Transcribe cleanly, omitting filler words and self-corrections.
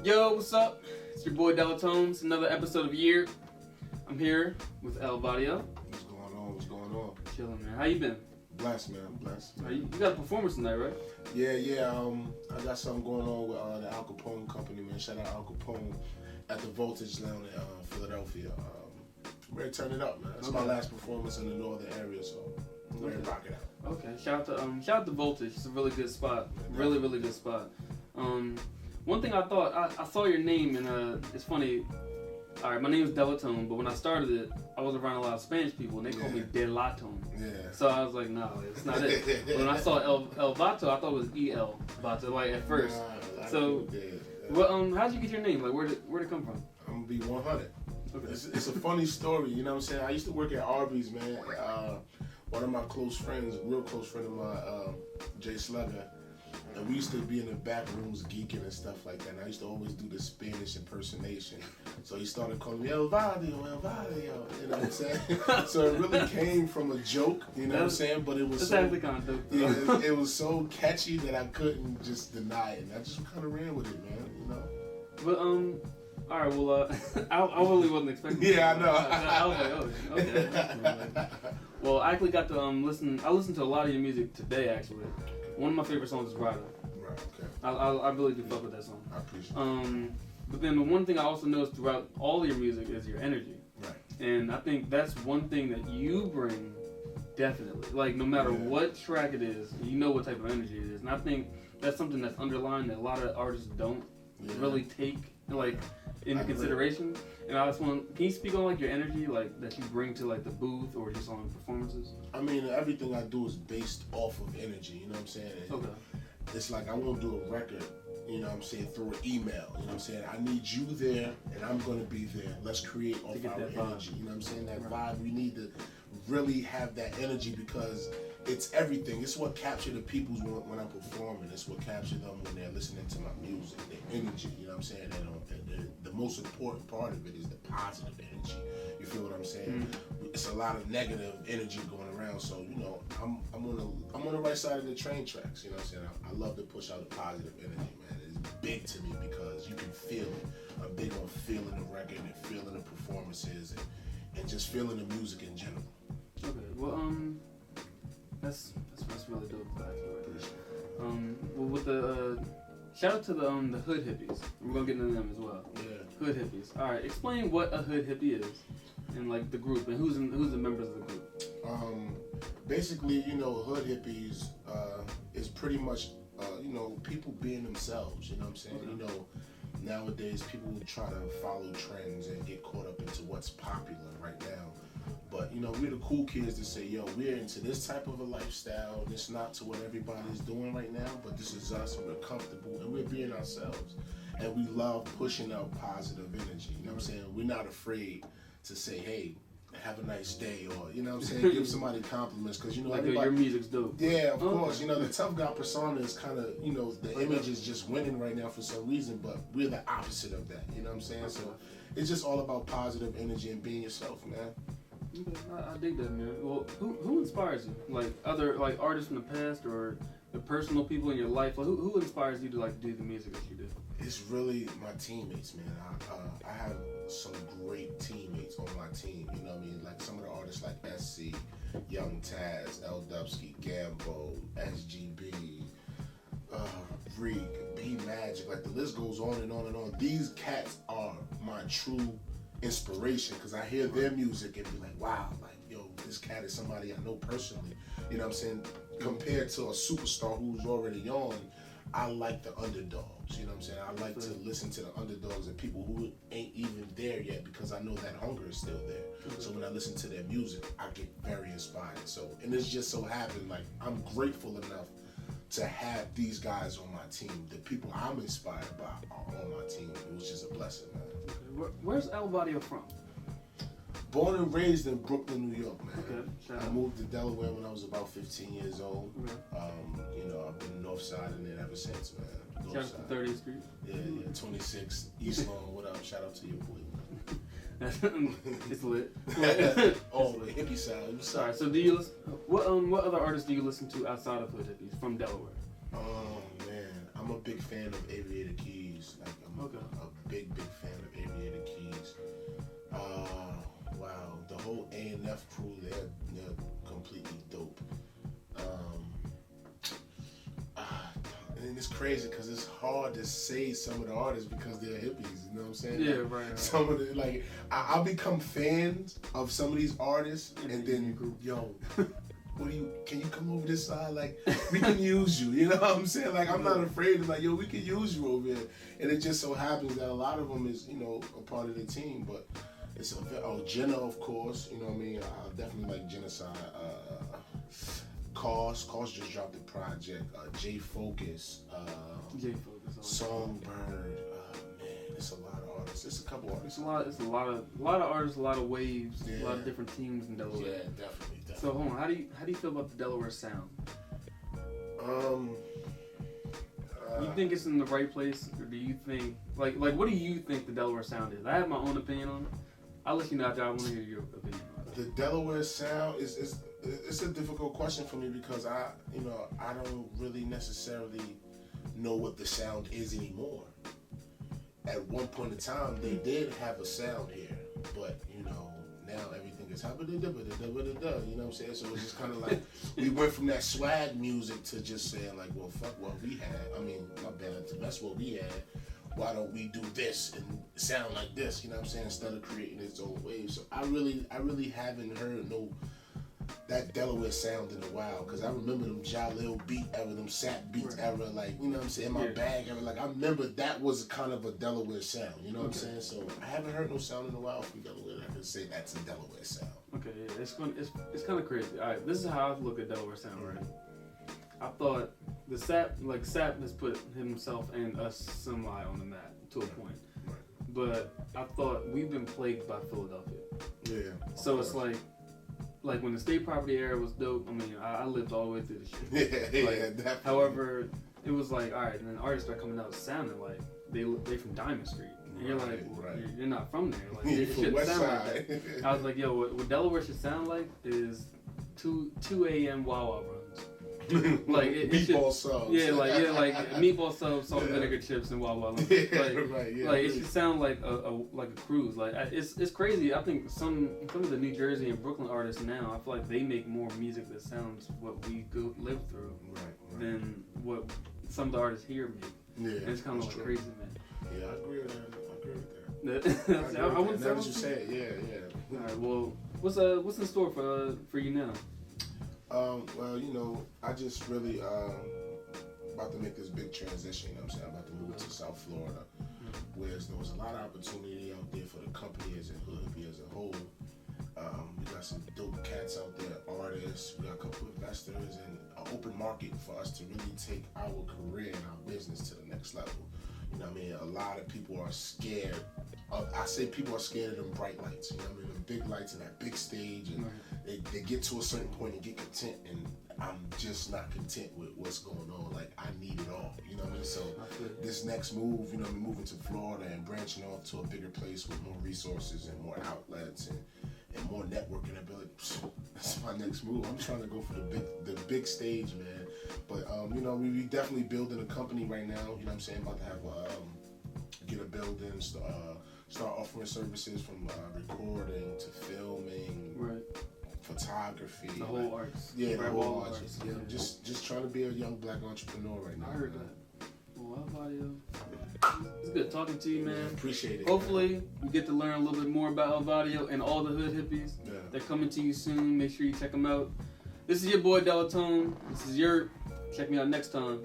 Yo, what's up? It's your boy Delaware Sound. It's another episode of YERRP. I'm here with Vatio. What's going on? What's going on? Chilling, man. How you been? Blessed, man. I'm blessed. You got a performance tonight, right? Yeah. I got something going on with the Al Capone company, man. Shout out Al Capone at the Voltage Lounge in Philadelphia. I'm ready to turn it up, man. It's my last performance in the northern area, so I'm ready to rock it out. Okay. Shout out to Voltage. It's a really good spot. Really good spot. One thing I thought, I saw your name and it's funny. All right, my name is Delatone, but when I started it, I was around a lot of Spanish people and they called me Delatone. Yeah. So I was like, no, it's not it. But when I saw El Vato, I thought it was El Vato, like at first. So, well, how'd you get your name? Like, where'd it come from? I'm gonna be 100. Okay. It's a funny story, you know what I'm saying? I used to work at Arby's, man. One of my close friends, real close friend of mine, Jay Slugger, and we used to be in the back rooms geeking and stuff like that. And I used to always do the Spanish impersonation. So he started calling me El Vadio, you know what I'm saying? So it really came from a joke, you know what I'm saying? But it was actually kind of dope. Yeah, it was so catchy that I couldn't just deny it. And I just kind of ran with it, man, you know? But, all right, well, I really wasn't expecting that. Yeah, I know. I was like, oh, okay. Well, I actually got to listen. I listened to a lot of your music today, actually. One of my favorite songs is Rider. Right, okay. I really do fuck with that song. I appreciate it. But then the one thing I also noticed throughout all your music is your energy. Right. And I think that's one thing that you bring, definitely. Like, no matter what track it is, you know what type of energy it is. And I think that's something that's underlined that a lot of artists don't really take, like, into consideration. And I just want, can you speak on, like, your energy, like, that you bring to, like, the booth or just on performances? I mean, everything I do is based off of energy, you know what I'm saying? Okay. It's like I won't do a record, you know what I'm saying, through an email, you know what I'm saying? I need you there, and I'm going to be there. Let's create off our energy, you know what I'm saying? That vibe, we need to really have that energy because it's everything. It's what captures the people when I'm performing. It's what captures them when they're listening to my music, the energy, you know what I'm saying? And the most important part of it is the positive energy. You feel what I'm saying? It's a lot of negative energy going around, so you know I'm on the right side of the train tracks. You know what I'm saying? I love to push out the positive energy, man. It's big to me because you can feel it. I'm big on feeling the record and feeling the performances and just feeling the music in general. Okay, well, that's really dope. Well, with the shout out to the hood hippies. We're gonna get into them as well. Yeah. Hood hippies. All right, explain what a hood hippie is, and like the group, and who's the members of the group. Basically, you know, hood hippies is pretty much you know, people being themselves. You know what I'm saying? You know, nowadays people try to follow trends and get caught up into what's popular right now. But, you know, we're the cool kids that say, yo, we're into this type of a lifestyle. It's not to what everybody's doing right now, but this is us and we're comfortable and we're being ourselves. And we love pushing out positive energy. You know what I'm saying? We're not afraid to say, hey, have a nice day, or, you know what I'm saying, give somebody compliments. Because, you know, like everybody, your music's dope. Yeah, of course. You know, the tough guy persona is kind of, you know, the image is just winning right now for some reason, but we're the opposite of that. You know what I'm saying? So it's just all about positive energy and being yourself, man. Okay, I dig that, man. Well, who inspires you? Like other artists from the past, or the personal people in your life? Like, who inspires you to like do the music that you do? It's really my teammates, man. I have some great teammates on my team. You know what I mean? Like some of the artists like SC, Young Taz, L Dubsky, Gambo, SGB, Reek, B Magic. Like the list goes on and on and on. These cats are my true inspiration because I hear their music and be like, wow, like, yo, this cat is somebody I know personally. You know what I'm saying? Compared to a superstar who's already on, I like the underdogs. You know what I'm saying? I like to listen to the underdogs and people who ain't even there yet because I know that hunger is still there. So when I listen to their music, I get very inspired. So, and it's just so happened, like, I'm grateful enough to have these guys on my team. The people I'm inspired by are on my team. It was just a blessing, man. Where's El Vatio from? Born and raised in Brooklyn, New York, man. Okay. I moved to Delaware when I was about 15 years old. Okay. You know, I've been north side in it ever since, man. Shout out to 30th Street. Yeah, 26 East Lawn. What up? Shout out to your boy. It's lit. Oh, the hippie side. Sorry. So do you what other artists do you listen to outside of hood hippies from Delaware? Oh man, I'm a big fan of Aviator Keys. Like, crazy because it's hard to say some of the artists because they're hippies. You know what I'm saying? Yeah, like, right. Some of the like, I'll become fans of some of these artists, and then yo, can you come over this side? Like, we can use you. You know what I'm saying? Like, I'm not afraid of like, yo, we can use you over here. And it just so happens that a lot of them is, you know, a part of the team, but. Jenna, of course, you know what I mean? I definitely like Genocide. Cause just dropped the project. J Focus. Songbird. Man, it's a lot of artists. It's a couple artists. It's a lot of artists, a lot of waves, a lot of different teams in Delaware. Yeah, definitely. So hold on, how do you feel about the Delaware Sound? You think it's in the right place, or do you think like what do you think the Delaware Sound is? I have my own opinion on it. I'll let you know after. I want to hear your opinion on it. The Delaware Sound is it's a difficult question for me because I don't really necessarily know what the sound is anymore. At one point in time, they did have a sound here, but now everything is you know what I'm saying? So it's just kind of like we went from that swag music to just saying like, well, fuck what we had. I mean, my bad, that's what we had. Why don't we do this and sound like this? You know what I'm saying? Instead of creating its own wave. So I really haven't heard that Delaware sound in a while, because I remember them Jalil beat era, them Sap beats era, like, you know what I'm saying, my bag era. Like, I remember that was kind of a Delaware sound, you know what I'm saying? So I haven't heard no sound in a while from Delaware. I can say that's a Delaware sound. Okay, yeah, it's kind of crazy. All right, this is how I look at Delaware sound, right? I thought the Sap has put himself and us semi on the map to a point. Right. But I thought we've been plagued by Philadelphia. Yeah. So it's like when the state property era was dope, I mean, I lived all the way through the shit. Yeah, definitely. However, it was like, all right, and then artists start coming out sounding like they from Diamond Street. And you're like, you're not from there. Like, it shouldn't sound like that. I was like, yo, what Delaware should sound like is 2 a.m. Wawa runs. Like meatball subs. Yeah, like meatball subs, salt and vinegar chips, and Wawa. Like it should sound like a cruise. Like it's crazy. I think some of the New Jersey and Brooklyn artists now, I feel like they make more music that sounds what we live through than what some of the artists here make. Yeah, and it's kind of like crazy, man. Yeah, I agree with that. I wouldn't say what you said. Yeah. All right. Well, what's in store for you now? Well, I just really about to make this big transition, you know what I'm saying? I'm about to move to South Florida, where there was a lot of opportunity out there for the company as a hood, as a whole. We got some dope cats out there, artists, we got a couple of investors, and an open market for us to really take our career and our business to the next level. You know what I mean? A lot of people are scared. I say people are scared of them bright lights, you know what I mean? The big lights and that big stage, and they get to a certain point and get content, and I'm just not content with what's going on. Like, I need it all, you know what I mean? So this next move, you know, I'm moving to Florida and branching off to a bigger place with more resources and more outlets and more networking ability. That's my next move. I'm trying to go for the big stage, man. But we definitely building a company right now. You know what I'm saying? About to have get a building, start offering services from recording to filming, photography, the whole arts. Yeah, the whole arts. Yeah, just trying to be a young black entrepreneur right now. I heard that. Well, Vatio, it's good talking to you, man. Appreciate it. Hopefully, you get to learn a little bit more about Vatio and all the hood hippies. Yeah. They're coming to you soon. Make sure you check them out. This is your boy Delatone. This is YERRP. Check me out next time.